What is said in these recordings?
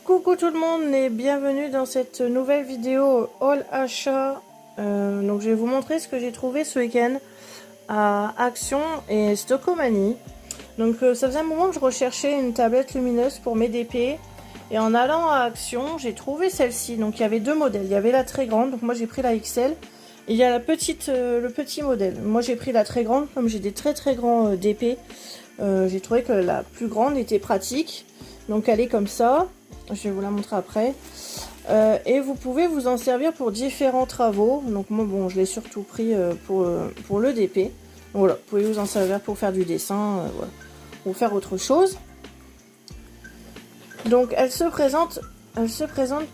Coucou tout le monde et bienvenue dans cette nouvelle vidéo haul achat. Donc je vais vous montrer ce que j'ai trouvé ce week-end à Action et Stockomanie. Donc ça faisait un moment que je recherchais une tablette lumineuse pour mes DP. Et en allant à Action, j'ai trouvé celle-ci. Donc il y avait deux modèles. Il y avait la très grande, donc moi j'ai pris la XL. Et il y a la petite, le petit modèle. Moi j'ai pris la très grande, comme j'ai des très grands DP. J'ai trouvé que la plus grande était pratique. Donc elle est comme ça. Je vais vous la montrer après. Et vous pouvez vous en servir pour différents travaux. Donc moi bon, je l'ai surtout pris pour le DP. Donc, voilà, vous pouvez vous en servir pour faire du dessin, voilà, ou faire autre chose. Donc elle se présente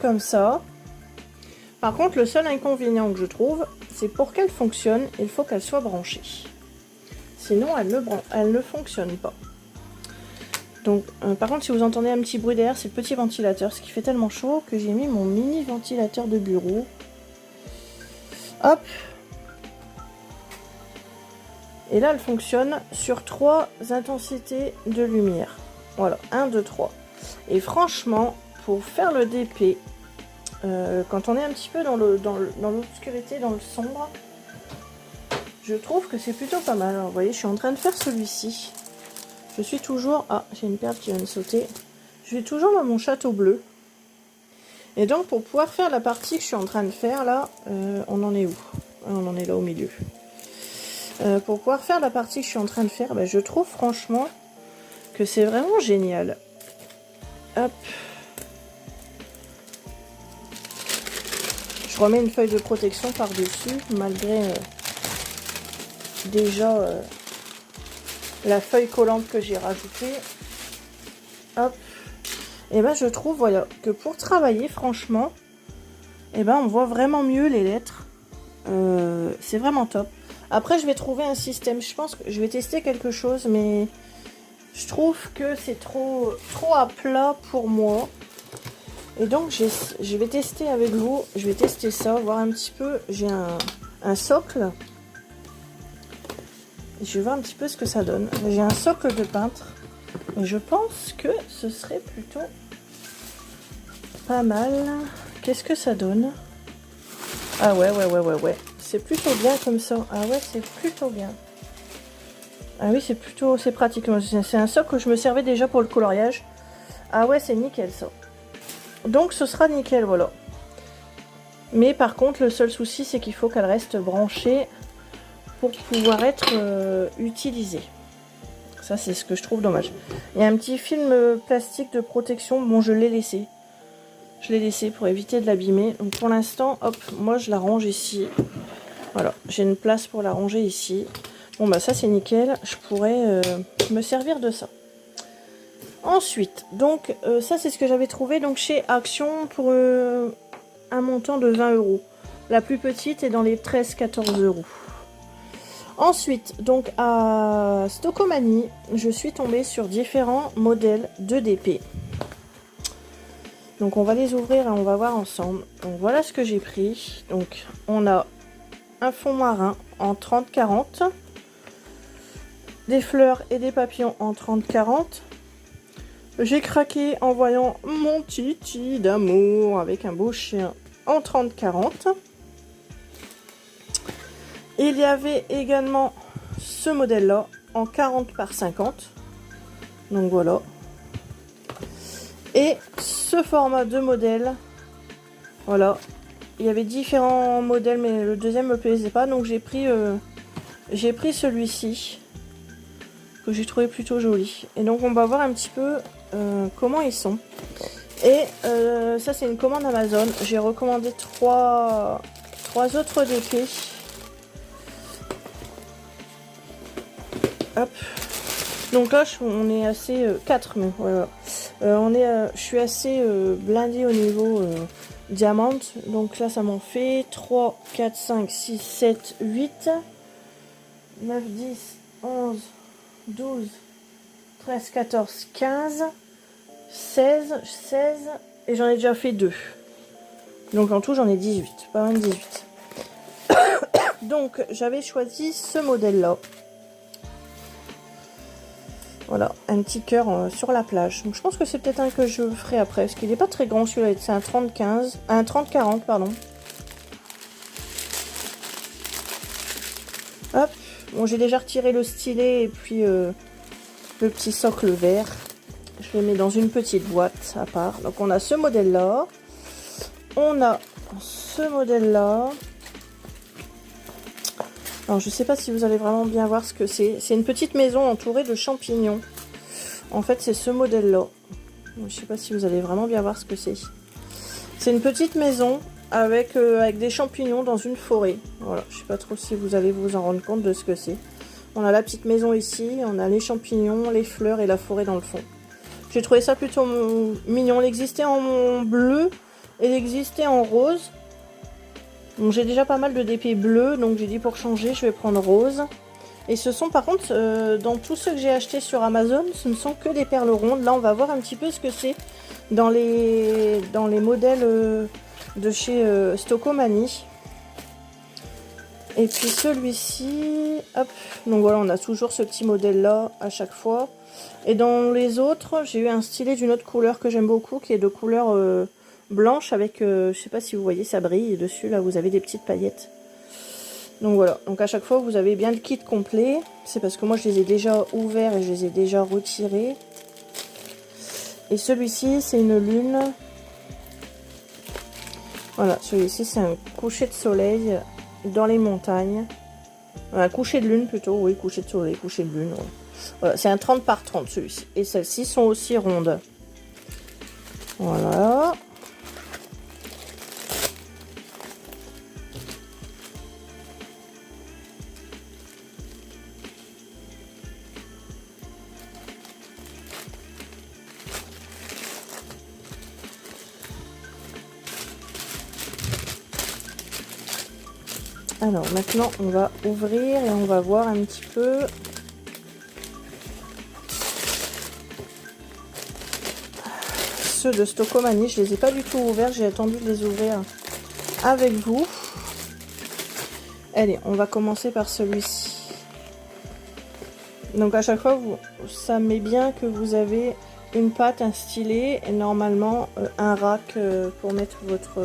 comme ça. Par contre, le seul inconvénient que je trouve, c'est pour qu'elle fonctionne, il faut qu'elle soit branchée. Sinon, elle ne fonctionne pas. Donc, par contre, si vous entendez un petit bruit derrière, c'est le petit ventilateur, ce qui fait tellement chaud que j'ai mis mon mini ventilateur de bureau. Hop. Et là, elle fonctionne sur 3 intensités de lumière. Voilà, 1, 2, 3. Et franchement, pour faire le DP, quand on est un petit peu dans l'obscurité, dans le sombre, je trouve que c'est plutôt pas mal. Alors, vous voyez, je suis en train de faire celui-ci. Je suis toujours... Ah, j'ai une perle qui vient de sauter. Je suis toujours dans mon château bleu. Et donc, pour pouvoir faire la partie que je suis en train de faire, là, on en est où? On en est là au milieu. Pour pouvoir faire la partie que je suis en train de faire, ben, je trouve franchement que c'est vraiment génial. Hop. Je remets une feuille de protection par-dessus, malgré déjà... la feuille collante que j'ai rajoutée. Hop. Et ben je trouve voilà que pour travailler franchement, et ben on voit vraiment mieux les lettres. C'est vraiment top. Après je vais trouver un système. Je pense que je vais tester quelque chose, mais je trouve que c'est trop à plat pour moi. Et donc je vais tester avec vous. Je vais tester ça, voir un petit peu. J'ai un socle. Je vais voir un petit peu ce que ça donne. J'ai un socle de peintre. Et je pense que ce serait plutôt pas mal. Qu'est-ce que ça donne? Ah ouais. C'est plutôt bien comme ça. Ah ouais, c'est plutôt bien. Ah oui, c'est pratique. C'est un socle que je me servais déjà pour le coloriage. Ah ouais, c'est nickel ça. Donc ce sera nickel, voilà. Mais par contre, le seul souci, c'est qu'il faut qu'elle reste branchée pour pouvoir être utilisé. Ça, c'est ce que je trouve dommage. Il y a un petit film plastique de protection. Bon, je l'ai laissé. Je l'ai laissé pour éviter de l'abîmer. Donc pour l'instant, hop, moi je la range ici. Voilà, j'ai une place pour la ranger ici. Bon, bah ça c'est nickel. Je pourrais me servir de ça. Ensuite, donc ça c'est ce que j'avais trouvé donc chez Action pour un montant de 20 €. La plus petite est dans les 13-14 €. Ensuite, donc à Stockomanie, je suis tombée sur différents modèles de DP. Donc on va les ouvrir et on va voir ensemble. Donc voilà ce que j'ai pris. Donc on a un fond marin en 30-40, des fleurs et des papillons en 30-40. J'ai craqué en voyant mon Titi d'amour avec un beau chien en 30-40. Il y avait également ce modèle-là en 40 par 50. Donc voilà. Et ce format de modèle. Voilà. Il y avait différents modèles, mais le deuxième me plaisait pas. Donc j'ai pris celui-ci. Que j'ai trouvé plutôt joli. Et donc on va voir un petit peu comment ils sont. Et ça c'est une commande Amazon. J'ai recommandé trois autres DP. Hop. Donc là on est assez 4 mais voilà. Je suis assez blindée au niveau diamant. Donc là ça m'en fait 3, 4, 5, 6, 7, 8, 9, 10, 11, 12, 13, 14, 15, 16 et j'en ai déjà fait 2. Donc en tout j'en ai 18, pas même 18. Donc j'avais choisi ce modèle là. Voilà, un petit cœur sur la plage. Donc je pense que c'est peut-être un que je ferai après, parce qu'il n'est pas très grand celui-là, c'est un 30-15, un 30-40, pardon. Hop, bon j'ai déjà retiré le stylet et puis le petit socle vert. Je le mets dans une petite boîte à part. Donc on a ce modèle-là, on a ce modèle-là. Alors je sais pas si vous allez vraiment bien voir ce que c'est. C'est une petite maison entourée de champignons. En fait c'est ce modèle-là. Je sais pas si vous allez vraiment bien voir ce que c'est. C'est une petite maison avec des champignons dans une forêt. Voilà, je sais pas trop si vous allez vous en rendre compte de ce que c'est. On a la petite maison ici, on a les champignons, les fleurs et la forêt dans le fond. J'ai trouvé ça plutôt mignon. Il existait en bleu et il existait en rose. Donc j'ai déjà pas mal de DP bleus, donc j'ai dit pour changer, je vais prendre rose. Et ce sont par contre, dans tous ceux que j'ai achetés sur Amazon, ce ne sont que des perles rondes. Là, on va voir un petit peu ce que c'est dans les modèles de chez Stocomanie. Et puis celui-ci, hop, donc voilà, on a toujours ce petit modèle-là à chaque fois. Et dans les autres, j'ai eu un stylet d'une autre couleur que j'aime beaucoup, qui est de couleur blanche avec, je sais pas si vous voyez, ça brille. Et dessus, là, vous avez des petites paillettes. Donc voilà, donc à chaque fois, vous avez bien le kit complet. C'est parce que moi, je les ai déjà ouverts et je les ai déjà retirés. Et celui-ci, c'est une lune. Voilà, celui-ci, c'est un coucher de soleil dans les montagnes. Un coucher de lune plutôt, oui, coucher de soleil, coucher de lune. Ouais. Voilà, c'est un 30 par 30 celui-ci. Et celles-ci sont aussi rondes. Voilà. Alors maintenant on va ouvrir et on va voir un petit peu ceux de Stocomanie. Je les ai pas du tout ouverts, j'ai attendu de les ouvrir avec vous. Allez, on va commencer par celui-ci. Donc à chaque fois, ça met bien que vous avez une patte, un stylet et normalement un rack pour mettre votre...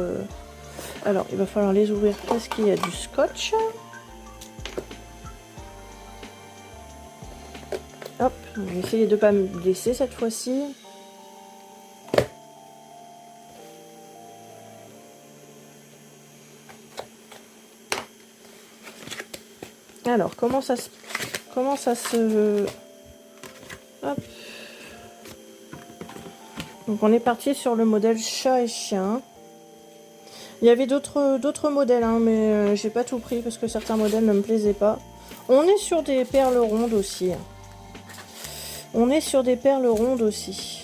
Alors, il va falloir les ouvrir parce qu'il y a du scotch. Hop, je vais essayer de ne pas me blesser cette fois-ci. Alors, comment ça se... Hop. Donc, on est parti sur le modèle chat et chien. Il y avait d'autres modèles, hein, mais j'ai pas tout pris parce que certains modèles ne me plaisaient pas. On est sur des perles rondes aussi. On est sur des perles rondes aussi.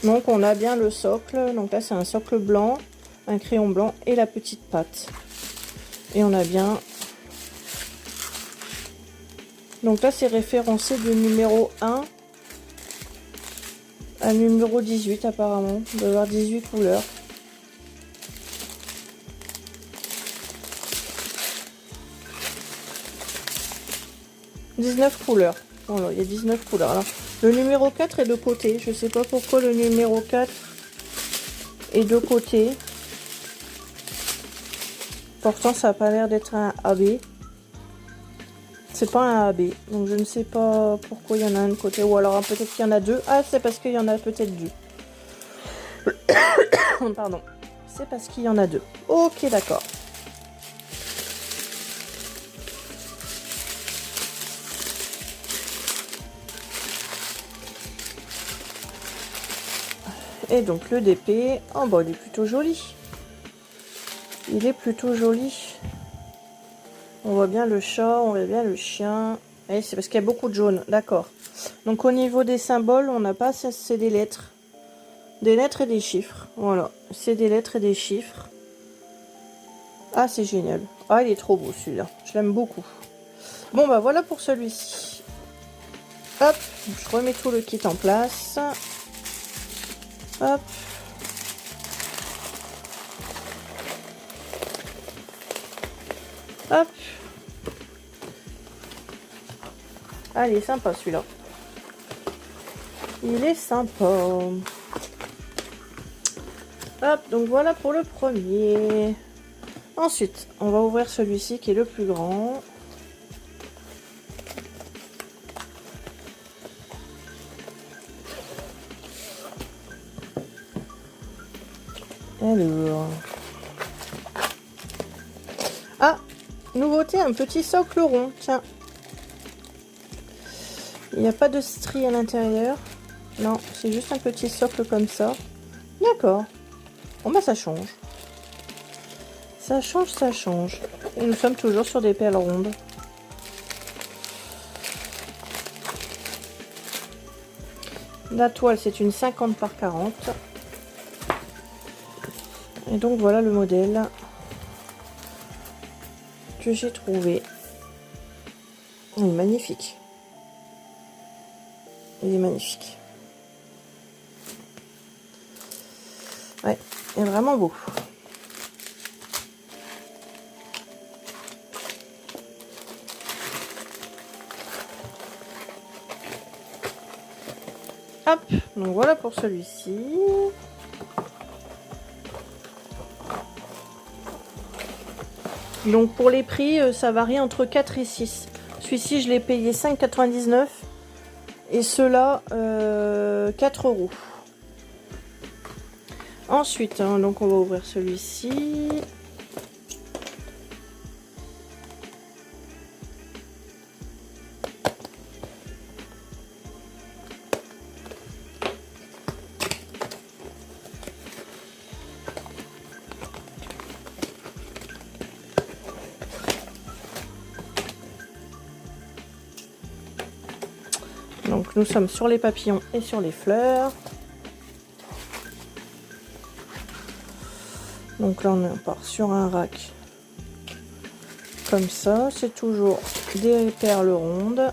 Donc on a bien le socle. Donc là c'est un socle blanc, un crayon blanc et la petite patte. Et on a bien... Donc là c'est référencé du numéro 1 à numéro 18 apparemment. Il doit y avoir 18 couleurs. « 19 couleurs. Voilà, il y a 19 couleurs. Alors, le numéro 4 est de côté. Je ne sais pas pourquoi le numéro 4 est de côté. Pourtant, ça n'a pas l'air d'être un AB. C'est pas un AB. Donc, je ne sais pas pourquoi il y en a un de côté. Ou alors, peut-être qu'il y en a deux. Ah, c'est parce qu'il y en a peut-être deux. Pardon. C'est parce qu'il y en a deux. Ok, d'accord. Et donc le DP, oh bah il est plutôt joli. Il est plutôt joli. On voit bien le chat, on voit bien le chien. Et c'est parce qu'il y a beaucoup de jaune, d'accord. Donc au niveau des symboles, on n'a pas, c'est des lettres. Des lettres et des chiffres. Voilà, c'est des lettres et des chiffres. Ah c'est génial. Ah il est trop beau celui-là, je l'aime beaucoup. Bon bah voilà pour celui-ci. Hop, je remets tout le kit en place. Hop. Hop. Allez, sympa celui-là. Il est sympa. Hop, donc voilà pour le premier. Ensuite, on va ouvrir celui-ci qui est le plus grand. Alors. Ah, nouveauté, un petit socle rond. Tiens. Il n'y a pas de strie à l'intérieur. Non, c'est juste un petit socle comme ça. D'accord. Bon bah ça change. Ça change, ça change. Et nous sommes toujours sur des perles rondes. La toile, c'est une 50 par 40. Et donc voilà le modèle que j'ai trouvé. Il est magnifique. Il est magnifique. Ouais, il est vraiment beau. Hop, donc voilà pour celui-ci. Donc pour les prix, ça varie entre 4 et 6. Celui-ci, je l'ai payé 5,99 et ceux-là, 4 €. Ensuite, hein, donc on va ouvrir celui-ci. Donc nous sommes sur les papillons et sur les fleurs. Donc là on part sur un rack comme ça. C'est toujours des perles rondes.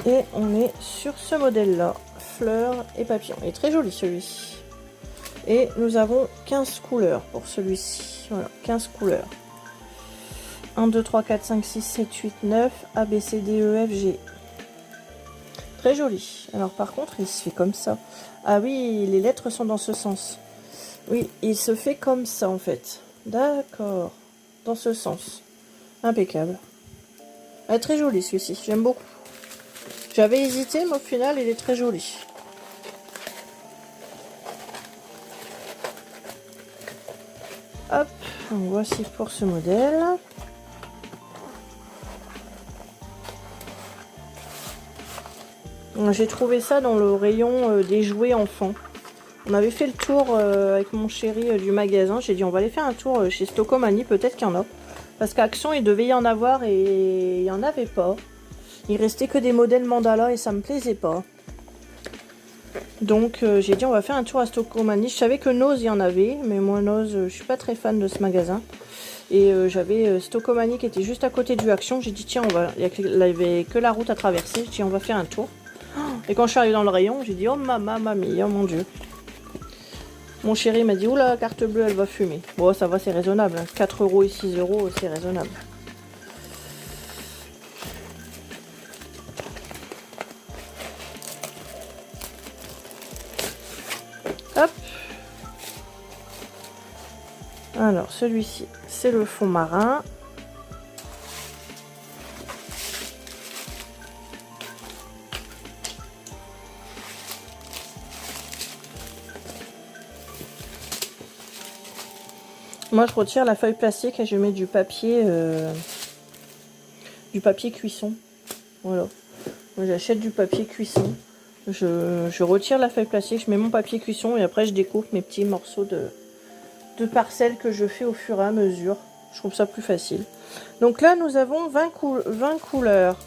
Et on est sur ce modèle là, fleurs et papillons. Il est très joli celui-ci. Et nous avons 15 couleurs pour celui-ci. Voilà, 15 couleurs. 1, 2, 3, 4, 5, 6, 7, 8, 9, A, B, C, D, E, F, G. Très joli. Alors par contre, il se fait comme ça. Ah oui, les lettres sont dans ce sens. Oui, il se fait comme ça en fait. D'accord. Dans ce sens. Impeccable. Ah, très joli celui-ci, j'aime beaucoup. J'avais hésité, mais au final, il est très joli. Hop, donc voici pour ce modèle. J'ai trouvé ça dans le rayon des jouets enfants. On avait fait le tour avec mon chéri du magasin. J'ai dit on va aller faire un tour chez Stocomanie, peut-être qu'il y en a. Parce qu'à Action, il devait y en avoir et il n'y en avait pas. Il restait que des modèles mandala et ça me plaisait pas. Donc j'ai dit on va faire un tour à Stocomanie. Je savais que Nose il y en avait, mais moi Nose, je suis pas très fan de ce magasin. Et j'avais Stocomanie qui était juste à côté du Action. J'ai dit tiens, il n'y avait que la route à traverser. J'ai dit on va faire un tour. Et quand je suis arrivée dans le rayon, j'ai dit oh mamie, oh mon dieu. Mon chéri m'a dit oula, carte bleue elle va fumer. Bon ça va, c'est raisonnable. 4 € et 6 €, c'est raisonnable. Hop. Alors celui-ci, c'est le fond marin. Moi je retire la feuille plastique et je mets du papier cuisson. Voilà. Moi j'achète du papier cuisson. Je retire la feuille plastique, je mets mon papier cuisson et après je découpe mes petits morceaux de parcelles que je fais au fur et à mesure. Je trouve ça plus facile. Donc là nous avons 20 couleurs.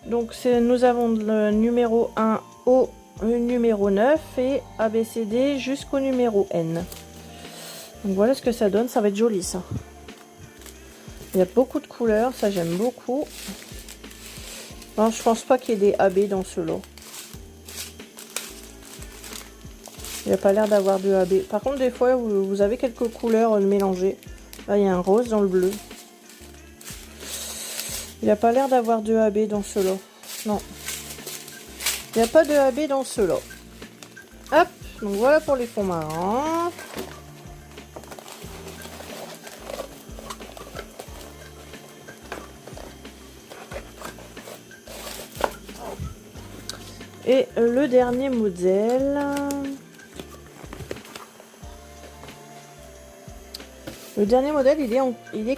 Donc nous avons le numéro 1 au numéro 9 et ABCD jusqu'au numéro N. Donc voilà ce que ça donne, ça va être joli ça. Il y a beaucoup de couleurs, ça j'aime beaucoup. Non, je pense pas qu'il y ait des AB dans ce lot. Il n'y a pas l'air d'avoir de AB. Par contre, des fois, vous avez quelques couleurs mélangées. Là, il y a un rose dans le bleu. Il n'y a pas l'air d'avoir de AB dans ce lot. Non. Il n'y a pas de AB dans ceux-là. Hop, donc voilà pour les fonds marins. Et le dernier modèle. Le dernier modèle, il est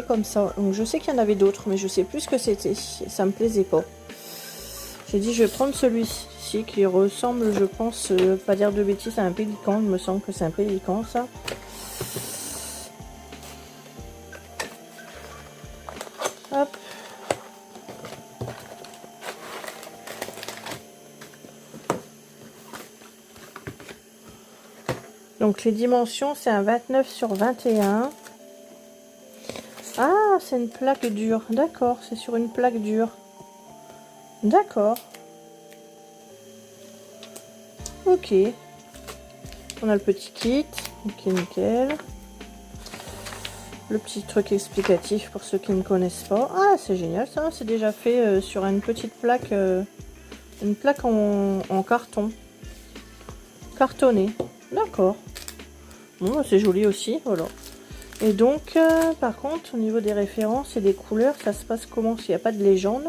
comme ça. Donc je sais qu'il y en avait d'autres, mais je sais plus ce que c'était. Ça me plaisait pas. J'ai dit je vais prendre celui-ci qui ressemble, je pense, pas dire de bêtises, à un pélican. Il me semble que c'est un pélican, ça. Hop. Donc les dimensions, c'est un 29 sur 21. Ah, c'est une plaque dure. D'accord, c'est sur une plaque dure. D'accord. Ok. On a le petit kit. Ok, nickel. Le petit truc explicatif pour ceux qui ne connaissent pas. Ah, c'est génial ça. C'est déjà fait sur une petite plaque. Une plaque en carton. Cartonné. D'accord. Bon, c'est joli aussi. Voilà. Et donc, par contre, au niveau des références et des couleurs, ça se passe comment s'il n'y a pas de légende?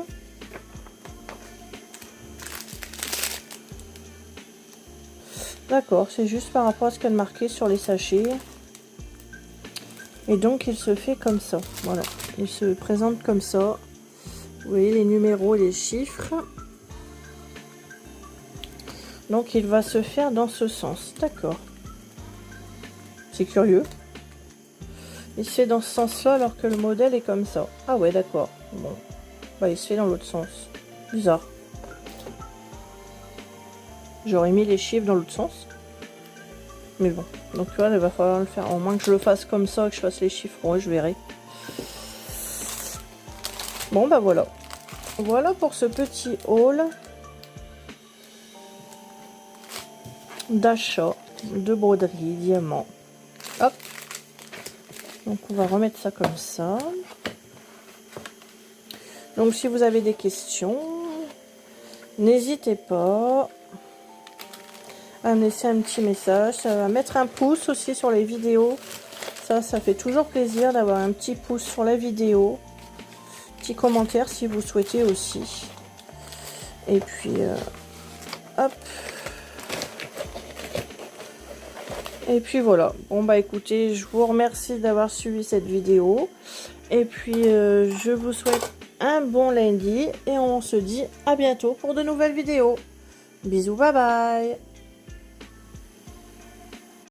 D'accord, c'est juste par rapport à ce qu'il y a de marqué sur les sachets. Et donc, il se fait comme ça. Voilà, il se présente comme ça. Vous voyez les numéros et les chiffres. Donc, il va se faire dans ce sens. D'accord. C'est curieux. Il se fait dans ce sens-là alors que le modèle est comme ça. Ah ouais, d'accord. Bon, bah, il se fait dans l'autre sens. Bizarre. J'aurais mis les chiffres dans l'autre sens. Mais bon, donc tu vois, il va falloir le faire. Au moins que je le fasse comme ça, que je fasse les chiffres. Ouais, je verrai. Bon, bah voilà. Voilà pour ce petit haul d'achat de broderie diamant. Hop. Donc on va remettre ça comme ça. Donc si vous avez des questions, n'hésitez pas à me laisser un petit message. Ça va mettre un pouce aussi sur les vidéos. Ça fait toujours plaisir d'avoir un petit pouce sur la vidéo. Petit commentaire si vous souhaitez aussi. Et puis, hop. Et puis voilà. Bon bah écoutez, je vous remercie d'avoir suivi cette vidéo. Et puis, je vous souhaite un bon lundi. Et on se dit à bientôt pour de nouvelles vidéos. Bisous, bye bye.